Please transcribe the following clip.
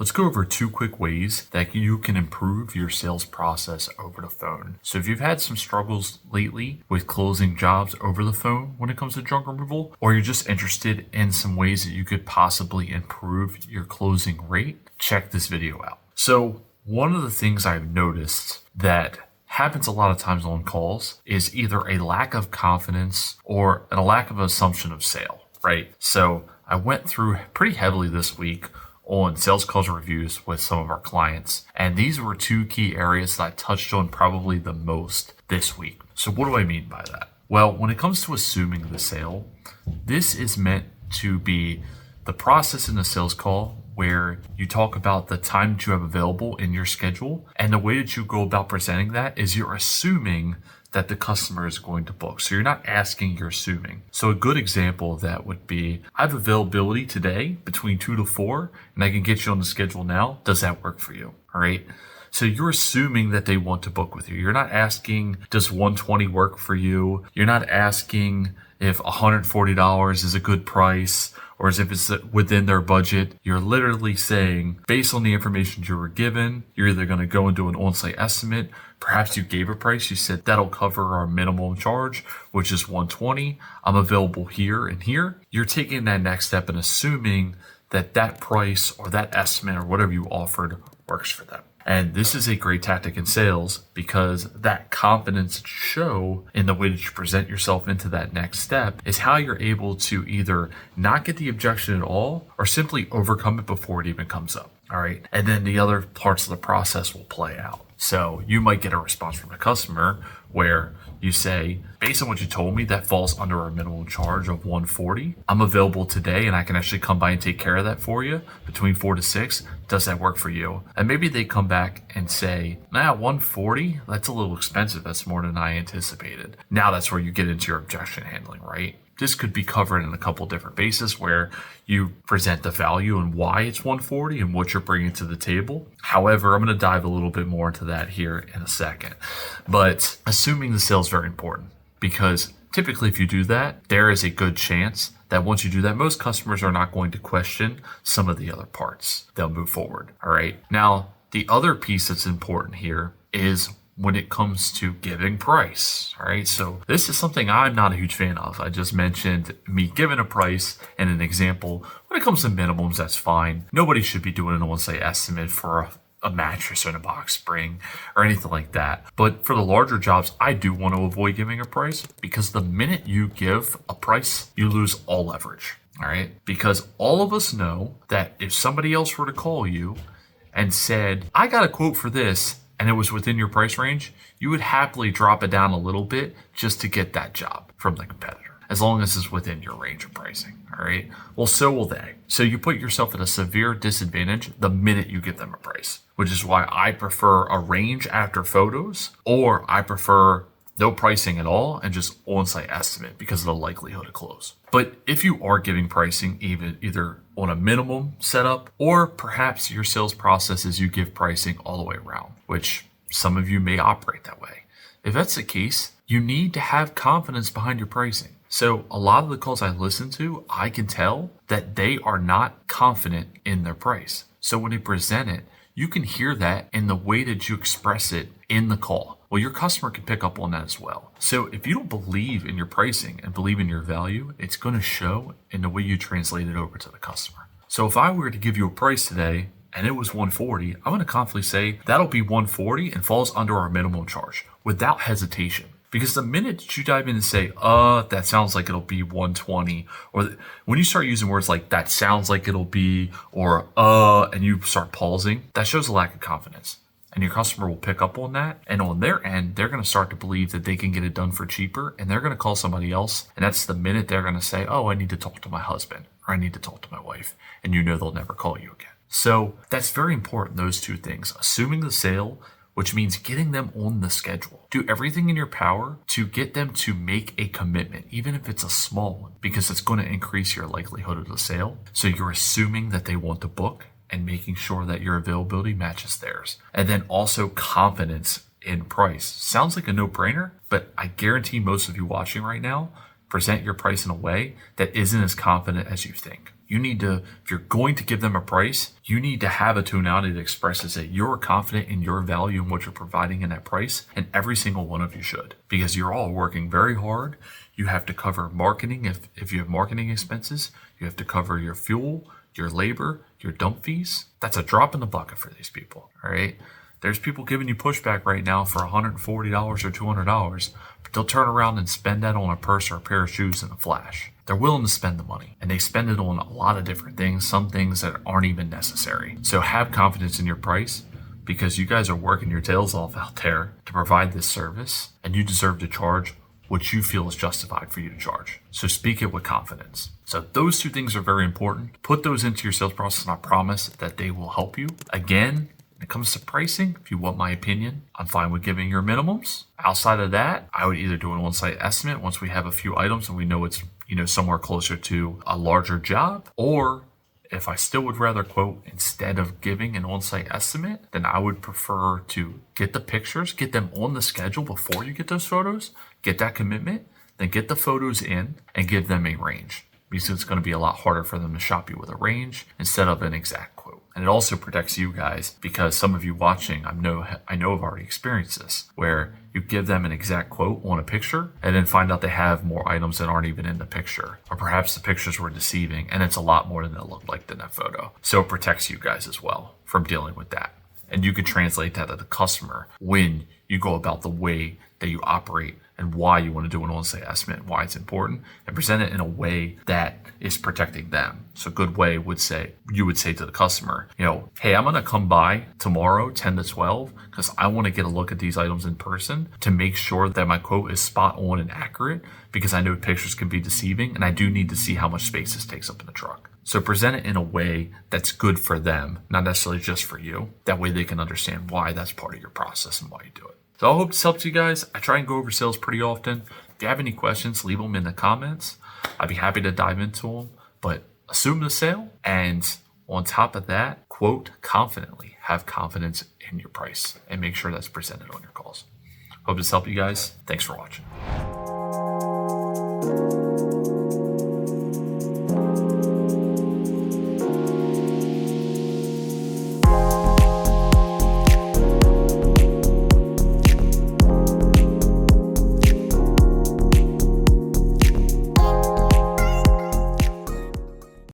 let's go over 2 quick ways that you can improve your sales process over the phone. So if you've had some struggles lately with closing jobs over the phone when it comes to junk removal, or you're just interested in some ways that you could possibly improve your closing rate, check this video out. So one of the things I've noticed that happens a lot of times on calls is either a lack of confidence or a lack of assumption of sale, right? So I went through pretty heavily this week on sales calls reviews with some of our clients. And these were 2 key areas that I touched on probably the most this week. So what do I mean by that? Well, when it comes to assuming the sale, this is meant to be the process in the sales call where you talk about the time that you have available in your schedule. And the way that you go about presenting that is you're assuming that the customer is going to book. So you're not asking, you're assuming. So a good example of that would be, I have availability today between 2 to 4, and I can get you on the schedule now. Does that work for you? All right. So you're assuming that they want to book with you. You're not asking, does 120 work for you? You're not asking if $140 is a good price or as if it's within their budget. You're literally saying, based on the information you were given, you're either going to go and do an on-site estimate. Perhaps you gave a price. You said that'll cover our minimum charge, which is 120. I'm available here and here. You're taking that next step and assuming that that price or that estimate or whatever you offered works for them. And this is a great tactic in sales because that confidence show in the way that you present yourself into that next step is how you're able to either not get the objection at all or simply overcome it before it even comes up. All right. And then the other parts of the process will play out. So you might get a response from a customer where you say, based on what you told me, that falls under our minimum charge of 140. I'm available today and I can actually come by and take care of that for you between 4 to 6. Does that work for you? And maybe they come back and say, 140, that's a little expensive. That's more than I anticipated. Now that's where you get into your objection handling, right? This could be covered in a couple different bases where you present the value and why it's 140 and what you're bringing to the table. However, I'm going to dive a little bit more into that here in a second. But assuming the sale is very important because typically if you do that, there is a good chance that once you do that, most customers are not going to question some of the other parts. They'll move forward. All right. Now, the other piece that's important here is when it comes to giving price. All right. So this is something I'm not a huge fan of. I just mentioned me giving a price and an example. When it comes to minimums, that's fine. Nobody should be doing an on-site estimate for a mattress or a box spring or anything like that. But for the larger jobs, I do want to avoid giving a price because the minute you give a price, you lose all leverage. All right. Because all of us know that if somebody else were to call you and said, I got a quote for this, and it was within your price range, you would happily drop it down a little bit just to get that job from the competitor, as long as it's within your range of pricing, all right? Well, so will they. So you put yourself at a severe disadvantage the minute you give them a price, which is why I prefer a range after photos, or I prefer no pricing at all and just on-site estimate because of the likelihood of close. But if you are giving pricing either on a minimum setup, or perhaps your sales process is you give pricing all the way around, which some of you may operate that way. If that's the case, you need to have confidence behind your pricing. So a lot of the calls I listen to, I can tell that they are not confident in their price. So when they present it, you can hear that in the way that you express it in the call. Well, your customer can pick up on that as well. So if you don't believe in your pricing and believe in your value, it's going to show in the way you translate it over to the customer. So if I were to give you a price today and it was 140, I'm going to confidently say that'll be 140 and falls under our minimum charge without hesitation. Because the minute that you dive in and say, that sounds like it'll be 120, or when you start using words like that sounds like it'll be, or and you start pausing, that shows a lack of confidence. And your customer will pick up on that. And on their end, they're going to start to believe that they can get it done for cheaper. And they're going to call somebody else. And that's the minute they're going to say, I need to talk to my husband, or I need to talk to my wife. And you know they'll never call you again. So that's very important, those 2 things. Assuming the sale, which means getting them on the schedule. Do everything in your power to get them to make a commitment, even if it's a small one, because it's going to increase your likelihood of the sale. So you're assuming that they want to book and making sure that your availability matches theirs. And then also confidence in price. Sounds like a no-brainer, but I guarantee most of you watching right now present your price in a way that isn't as confident as you think. You need to, if you're going to give them a price, you need to have a tonality that expresses that you're confident in your value and what you're providing in that price. And every single one of you should, because you're all working very hard. You have to cover marketing. If you have marketing expenses, you have to cover your fuel, your labor, your dump fees. That's a drop in the bucket for these people. All right. There's people giving you pushback right now for $140 or $200, but they'll turn around and spend that on a purse or a pair of shoes in a flash. They're willing to spend the money, and they spend it on a lot of different things, some things that aren't even necessary. So have confidence in your price, because you guys are working your tails off out there to provide this service, and you deserve to charge what you feel is justified for you to charge. So speak it with confidence. So those two things are very important. Put those into your sales process, and I promise that they will help you. Again, when it comes to pricing, if you want my opinion, I'm fine with giving your minimums. Outside of that, I would either do an on-site estimate once we have a few items and we know it's, somewhere closer to a larger job. Or if I still would rather quote instead of giving an on-site estimate, then I would prefer to get the pictures, get them on the schedule before you get those photos, get that commitment, then get the photos in and give them a range, because it's going to be a lot harder for them to shop you with a range instead of an exact quote. And it also protects you guys, because some of you watching, I know have already experienced this, where you give them an exact quote on a picture and then find out they have more items that aren't even in the picture, or perhaps the pictures were deceiving and it's a lot more than it looked like in that photo. So it protects you guys as well from dealing with that. And you can translate that to the customer when you go about the way that you operate and why you want to do an on-site estimate, why it's important, and present it in a way that is protecting them. So a good way would say, you would say to the customer, hey, I'm going to come by tomorrow, 10 to 12, because I want to get a look at these items in person to make sure that my quote is spot on and accurate, because I know pictures can be deceiving and I do need to see how much space this takes up in the truck. So present it in a way that's good for them, not necessarily just for you. That way they can understand why that's part of your process and why you do it. So I hope this helps you guys. I try and go over sales pretty often. If you have any questions, leave them in the comments. I'd be happy to dive into them. But assume the sale, and on top of that, quote confidently. Have confidence in your price and make sure that's presented on your calls. Hope this helped you guys. Thanks for watching.